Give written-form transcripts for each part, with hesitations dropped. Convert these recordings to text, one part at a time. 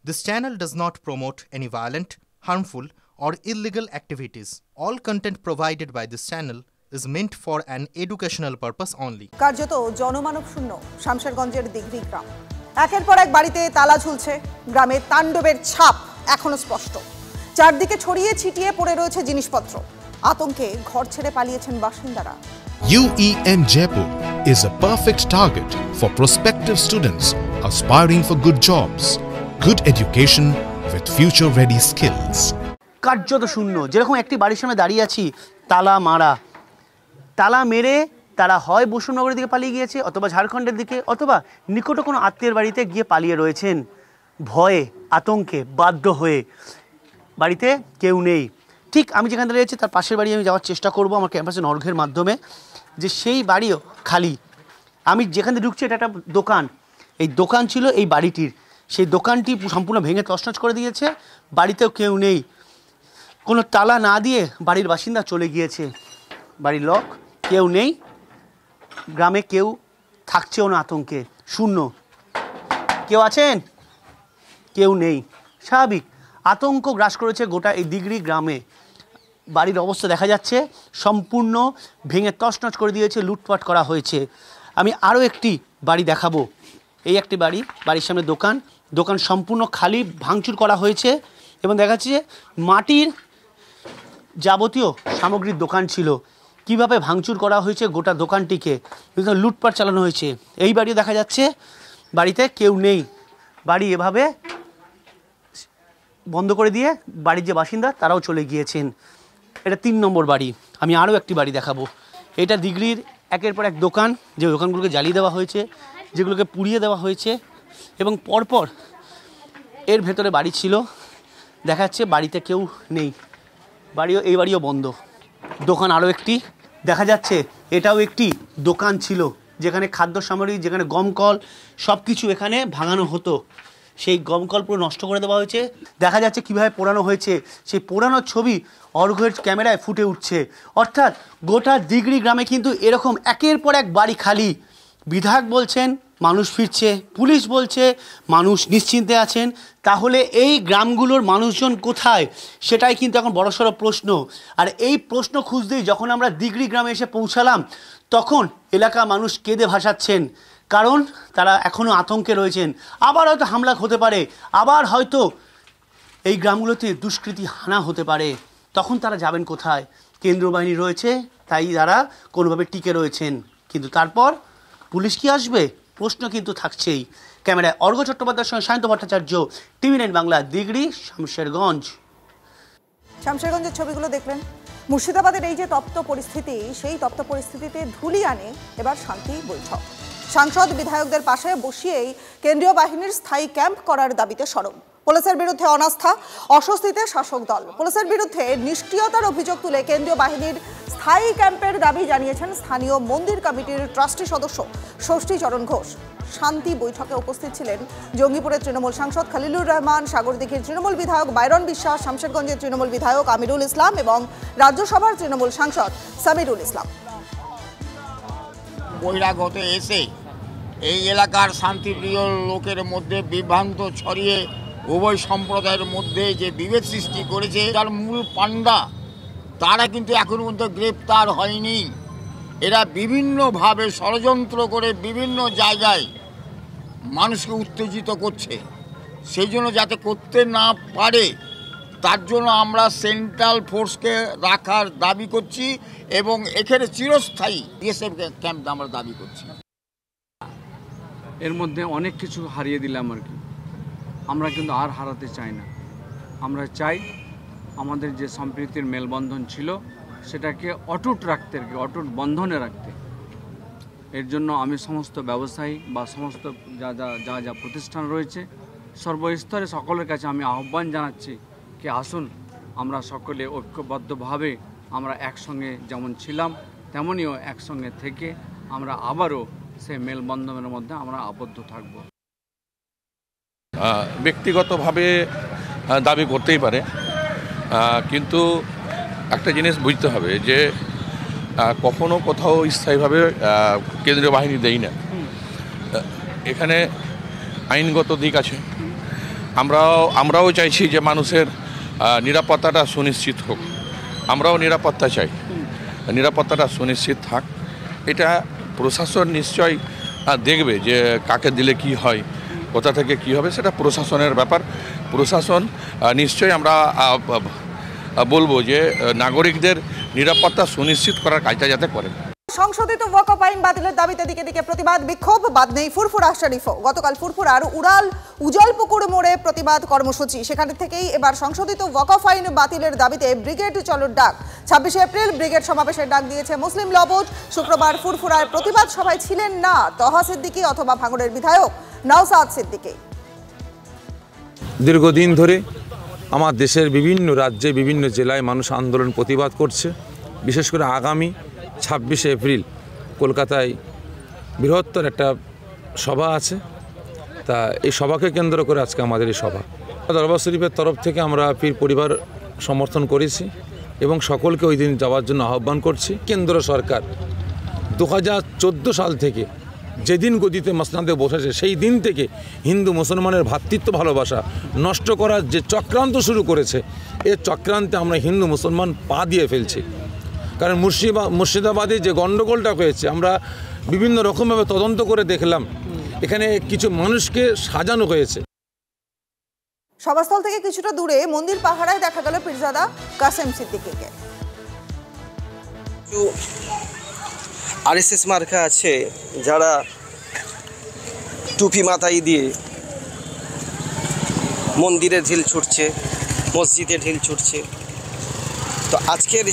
This channel does not promote any violent, harmful, or illegal activities. All content provided by this channel is meant for an educational purpose only. কার্যত জনমানব শূন্য শামশেরগঞ্জের দিঘরি গ্রাম। একের পর এক বাড়িতে তালা ঝুলছে, গ্রামে তাণ্ডবের ছাপ এখনো স্পষ্ট। চারদিকে ছড়িয়ে ছিটিয়ে পড়ে রয়েছে জিনিসপত্র। আতঙ্কে ঘর ছেড়ে পালিয়েছেন বাসিন্দারা। UEM Jaipur is a perfect target for prospective students aspiring for good jobs, good education with future-ready skills. কার্যত শূন্য, যেরকম একটি বাড়ির সামনে দাঁড়িয়ে আছি, তালা মারা। তালা মেরে তারা হয় বসুনগরের দিকে পালিয়ে গিয়েছে, অথবা ঝাড়খণ্ডের দিকে, অথবা নিকট কোনো আত্মীয়ের বাড়িতে গিয়ে পালিয়ে রয়েছেন ভয়ে, আতঙ্কে, বাধ্য হয়ে। বাড়িতে কেউ নেই। ঠিক আমি যেখানে রয়েছি তার পাশের বাড়ি আমি যাওয়ার চেষ্টা করব আমার ক্যাম্পাসে নর্ঘের মাধ্যমে, যে সেই বাড়িও খালি। আমি যেখানে ঢুকছি এটা একটা দোকান, এই দোকান ছিল এই বাড়িটির, সেই দোকানটি সম্পূর্ণ ভেঙে তছনছ করে দিয়েছে। বাড়িতেও কেউ নেই, কোনো তালা না দিয়ে বাড়ির বাসিন্দা চলে গিয়েছে। বাড়ির লক, কেউ নেই, গ্রামে কেউ থাকছেও না, আতঙ্কে শূন্য। কেউ আছেন? কেউ নেই। স্বাভাবিক আতঙ্ক গ্রাস করেছে গোটা এই দিঘরি গ্রামে। বাড়ির অবস্থা দেখা যাচ্ছে সম্পূর্ণ ভেঙে তছনছ করে দিয়েছে, লুটপাট করা হয়েছে। আমি আরও একটি বাড়ি দেখাবো। এই একটি বাড়ি, বাড়ির সামনে দোকান, দোকান সম্পূর্ণ খালি, ভাঙচুর করা হয়েছে এবং দেখা যাচ্ছে যে মাটির যাবতীয় সামগ্রীর দোকান ছিল। কিভাবে ভাঙচুর করা হয়েছে গোটা দোকানটিকে, লুটপাট চালানো হয়েছে। এই বাড়িও দেখা যাচ্ছে বাড়িতে কেউ নেই, বাড়ি এভাবে বন্ধ করে দিয়ে বাড়ির যে বাসিন্দা তারাও চলে গিয়েছেন। এটা 3 নম্বর বাড়ি। আমি আরও একটি বাড়ি দেখাবো। এটা দিঘরির একের পর এক দোকান, যে দোকানগুলোকে জ্বালিয়ে দেওয়া হয়েছে, যেগুলোকে পুড়িয়ে দেওয়া হয়েছে, এবং পরপর এর ভেতরে বাড়ি ছিল। দেখা যাচ্ছে বাড়িতে কেউ নেই, এই বাড়িও বন্ধ। দোকান আরও একটি দেখা যাচ্ছে, এটাও একটি দোকান ছিল যেখানে খাদ্য সামগ্রী, যেখানে গমকল সব কিছু এখানে ভাঙানো হতো। সেই গমকল পুরো নষ্ট করে দেওয়া হয়েছে। দেখা যাচ্ছে কীভাবে পোড়ানো হয়েছে, সেই পোড়ানোর ছবি অর্ঘ্যের ক্যামেরায় ফুটে উঠছে। অর্থাৎ গোটা দিঘরি গ্রামে কিন্তু এরকম একের পর এক বাড়ি খালি। বিধায়ক বলছেন মানুষ ফিরছে, পুলিশ বলছে মানুষ নিশ্চিন্তে আছেন। তাহলে এই গ্রামগুলোর মানুষজন কোথায়, সেটাই কিন্তু এখন বড়সড় প্রশ্ন। আর এই প্রশ্ন খুঁজতেই যখন আমরা দিঘরি গ্রামে এসে পৌঁছালাম, তখন এলাকা মানুষ কেঁদে ভাসাচ্ছেন, কারণ তারা এখনও আতঙ্কে রয়েছেন। আবার হয়তো হামলা হতে পারে, আবার হয়তো এই গ্রামগুলোতে দুষ্কৃতী হানা হতে পারে। তখন তারা যাবেন কোথায়? কেন্দ্রীয় বাহিনী রয়েছে, তাই তারা কোনোভাবে টিকে রয়েছেন। কিন্তু তারপর পুলিশ কি আসবে? প্রশ্ন কিন্তু থাকছেই। ক্যামেরায় অর্ঘ্য চট্টোপাধ্যায়ের সঙ্গে সায়ন্ত ভট্টাচার্য, TV9 বাংলা, দিঘরি, শামশেরগঞ্জ। শামশেরগঞ্জের ছবিগুলো দেখলেন। মুর্শিদাবাদের এই যে তপ্ত পরিস্থিতি, সেই তপ্ত পরিস্থিতিতে ধুলি আনে এবার শান্তি বৈঠক। সাংসদ বিধায়কদের পাশে বসিয়েই কেন্দ্রীয় বাহিনীর স্থায়ী ক্যাম্প করার দাবিতে সরব। পুলিশের বিরুদ্ধে অনাস্থা, অস্বস্তিতে শাসক দল। পুলিশের বিরুদ্ধে নিষ্ক্রিয়তার অভিযোগ তুলে কেন্দ্রীয় বাহিনীর স্থায়ী ক্যাম্পের দাবি জানিয়েছেন স্থানীয় মন্দির কমিটির ট্রাস্টি সদস্য ষষ্ঠীচরণ ঘোষ। শান্তি বৈঠকে উপস্থিত ছিলেন জঙ্গিপুরের তৃণমূল সাংসদ খলিলুর রহমান, সাগরদিঘির তৃণমূল বিধায়ক বাইরন বিশ্বাস, শামশেরগঞ্জের তৃণমূল বিধায়ক আমিরুল ইসলাম এবং রাজ্যসভার তৃণমূল সাংসদ সামিরুল ইসলাম। বহিরাগত এসে এই এলাকার শান্তিপ্রিয় লোকের মধ্যে বিভ্রান্ত ছড়িয়ে উভয় সম্প্রদায়ের মধ্যে যে বিভেদ সৃষ্টি করেছে, তার মূল পাণ্ডা তারা কিন্তু এখনো পর্যন্ত গ্রেপ্তার হয়নি। এরা বিভিন্নভাবে ষড়যন্ত্র করে বিভিন্ন জায়গায় মানুষকে উত্তেজিত করছে। সেই জন্য যাতে করতে না পারে তার জন্য আমরা সেন্ট্রাল ফোর্সকে রাখার দাবি করছি এবং এখানে চিরস্থায়ী বিএসএফ ক্যাম্প আমরা দাবি করছি। এর মধ্যে অনেক কিছু হারিয়ে দিলাম আর কি, আমরা কিন্তু আর হারাতে চাই না। আমরা চাই আমাদের যে সম্প্রীতির মেলবন্ধন ছিল সেটাকে অটুট রাখতে, অটুট বন্ধনে রাখতে। এর জন্য আমি সমস্ত ব্যবসায়ী বা সমস্ত যা প্রতিষ্ঠান রয়েছে সর্বস্তরে সকলের কাছে আমি আহ্বান জানাচ্ছি কি আসুন আমরা সকলে ঐক্যবদ্ধভাবে আমরা একসঙ্গে যেমন ছিলাম তেমনিও একসঙ্গে থেকে আমরা আবারও সেই মেলবন্ধনের মধ্যে আমরা আবদ্ধ থাকব। ব্যক্তিগতভাবে দাবি করতেই পারে, কিন্তু একটা জিনিস বুঝতে হবে যে কখনো কোথাও স্থায়ীভাবে কেন্দ্রীয় বাহিনী দেই না। এখানে আইনগত দিক আছে, আমরাও চাইছি যে মানুষের নিরাপত্তাটা সুনিশ্চিত হোক, আমরাও নিরাপত্তা চাই, নিরাপত্তাটা সুনিশ্চিত থাক। এটা প্রশাসন নিশ্চয়ই দেখবে যে কাকে দিলে কি হয়, কোথা থেকে কি হবে, সেটা প্রশাসনের ব্যাপার। প্রশাসন নিশ্চয়ই আমরা বলবো যে নাগরিকদের নিরাপত্তা সুনিশ্চিত করার কাজটা যাতে করেন। সংশোধিত ওয়াকফ আইন বাতিলের দাবিতে দিকে দিকে প্রতিবাদ বিক্ষোভ, বাদ নেই ফুরফুরা শরীফও। গতকাল ফুরফুরার উড়াল উজলপুকুর মোড়ে প্রতিবাদ কর্মসূচি, সেখানে থেকেই এবার সংশোধিত ওয়াকফ আইন বাতিলের দাবিতে ব্রিগেড চলোর ডাক। 26 এপ্রিল ব্রিগেড সমাবেশের ডাক দিয়েছে মুসলিম ল বোর্ড। শুক্রবার ফুরফুরার প্রতিবাদ সভায় ছিলেন না তহা সিদ্দিকী অথবা ভাঙড়ের বিধায়ক নওসাদ সিদ্দিকী। দীর্ঘদিন ধরে আমার দেশের বিভিন্ন রাজ্যে বিভিন্ন জেলায় মানুষ আন্দোলন প্রতিবাদ করছে। বিশেষ করে আগামী 26 এপ্রিল কলকাতায় বৃহত্তর একটা সভা আছে, তা এই সভাকে কেন্দ্র করে আজকে আমাদের এই সভা। দরবার শরীফের তরফ থেকে আমরা পীর পরিবার সমর্থন করেছি এবং সকলকে ওই দিন যাওয়ার জন্য আহ্বান করছি। কেন্দ্র সরকার 2014 সাল থেকে যেদিন গদিতে মসনাদে বসেছে সেই দিন থেকে হিন্দু মুসলমানের ভ্রাতৃত্ব ভালোবাসা নষ্ট করার যে চক্রান্ত শুরু করেছে, এর চক্রান্তে আমরা হিন্দু মুসলমান পা দিয়ে ফেলছি। কারণ মুর্শিদাবাদে যে গণ্ডগোলটা হয়েছে আমরা বিভিন্ন রকমভাবে তদন্ত করে দেখলাম, এখানে কিছু মানুষকে সাজানো হয়েছে। সভাস্থল থেকে কিছুটা দূরে মন্দির পাহারায় দেখা গেল পীরজাদা কাসেম সিদ্দিকীকে। আরএসএস মার্কা আছে যারা টুপি মাথায় দিয়ে মন্দিরে ঢিল ছুটছে, মসজিদে ঢিল ছুটছে। তো আজকের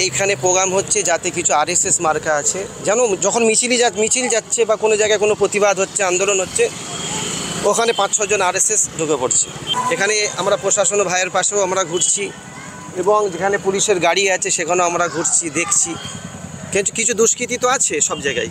এইখানে প্রোগ্রাম হচ্ছে যাতে কিছু আরএসএস মার্কা আছে যেন যখন মিছিল যাচ্ছে বা কোনো জায়গায় কোনো প্রতিবাদ হচ্ছে, আন্দোলন হচ্ছে, ওখানে 5-6 জন আরএসএস ঢুকে পড়ছে। এখানে আমরা প্রশাসন ভাইয়ের পাশেও আমরা ঘুরছি এবং যেখানে পুলিশের গাড়ি আছে সেখানেও আমরা ঘুরছি, দেখছি। কিছু দুষ্কৃতী তো আছে সব জায়গায়।